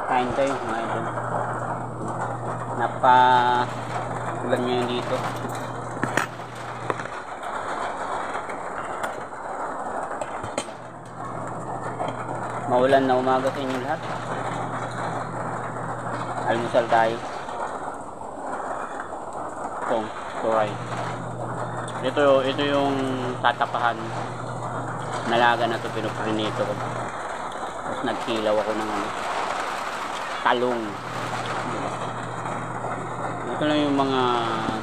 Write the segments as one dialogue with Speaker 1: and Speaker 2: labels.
Speaker 1: Kain tayo mga idol. Ulan ngayon dito. Maulan na umaga sa inyo lahat. Almusal tayo. Turay. Ito yung tatapahan. Nalaga na ito, pinuprinito ko. Tapos nagkilaw ako ng talong. Ito lang yung mga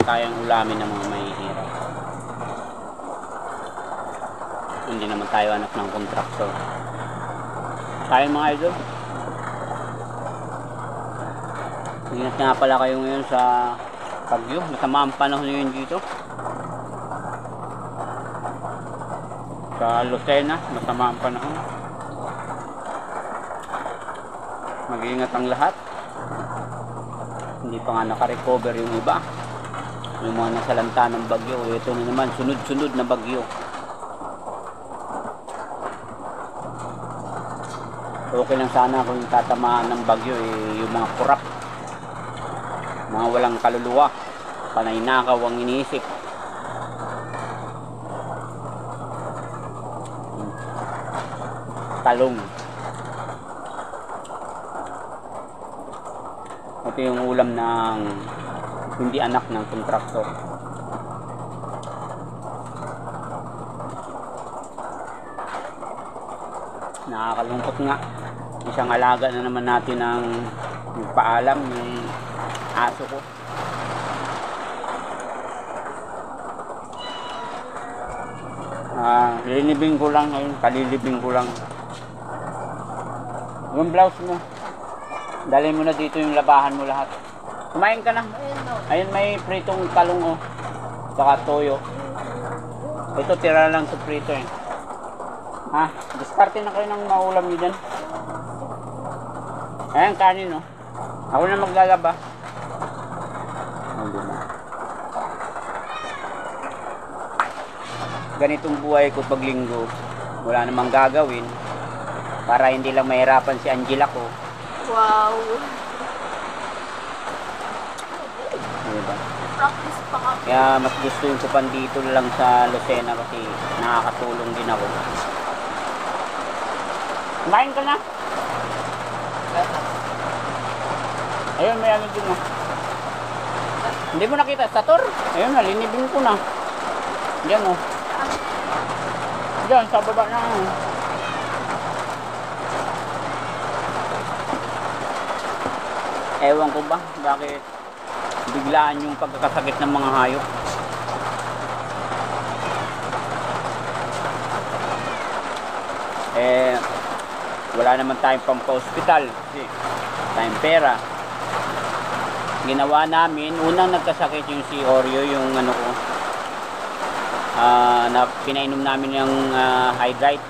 Speaker 1: kayang ulamin ng mga mahihirap. Hindi naman tayo anak ng kontraktor. Tayo mga idol. Ingat nga pala kayo ngayon sa bagyo. Masama ang panahon ngayon dito. Sa Lucena, masama ang panahon. Mag-iingat ang lahat. Hindi pa nga naka-recover yung iba. Yung mga nasalanta ng bagyo. Ito na naman, sunod-sunod na bagyo. Okay lang sana kung tatamaan ng bagyo yung mga kurap, mga walang kaluluwa, panay nakaw ang iniisip. Talong. Ito yung ulam ng hindi anak ng kontraktor. Nakakalungkot nga. Isang alaga na naman natin ng paalam, yung aso ko. Linibing ko lang ngayon, kalilibing ko lang. Yung blouse mo, dalhin mo na dito yung labahan mo lahat. Kumain ka na. Ayun, may pritong talong oh, saka toyo. Ito tira lang sa prito eh. Ha, diskarte na kayo ng maulam nyo dyan. Ayan, kanin, no? Ako na maglalaba. Hindi na. Ganitong buhay ko pag linggo. Wala namang gagawin. Para hindi lang mahirapan si Angela ko.
Speaker 2: Wow.
Speaker 1: Diba?
Speaker 2: Practice pa ka.
Speaker 1: Kaya mas gusto yung kupan dito lang sa Lucena kasi nakakatulong din ako. Kumain ka na. Ayun, may ano din mo. Hindi mo nakita sa tor? Ayun na, linibing ko na. Diyan oh. Diyan, sa baba na. Ewan ko ba, bakit biglaan yung pagkakasakit ng mga hayop. Wala naman tayong pampa-hospital kasi tayong pera. Ginawa namin, unang nagkasakit yung si Oreo, yung ano ko, na pinainom namin yung hydrate.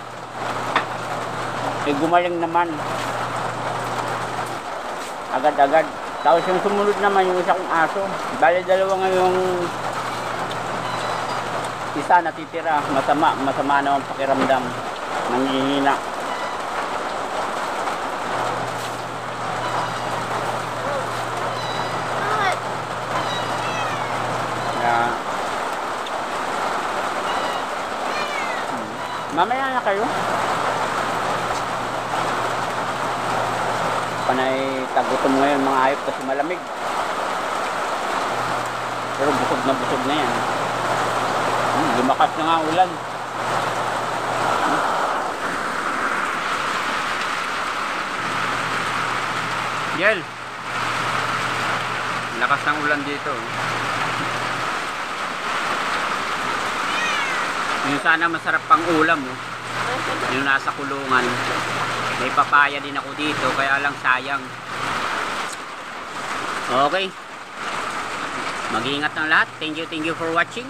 Speaker 1: Gumaling naman agad-agad. Tapos yung sumunod naman yung isa kong aso, bali dalawa ngayong isa natitira, masama naman pakiramdam, nanghihina. Mamaya na kayo. Panay tagutom ngayon mga hayop kasi malamig. Pero busog na yan. Lumakas na nga ulan. Yel. Lakas ng ulan dito. Yung sana masarap pang ulam oh. Yung nasa kulungan. May papaya din ako dito, kaya lang sayang. Okay. Mag-iingat ng lahat. Thank you for watching.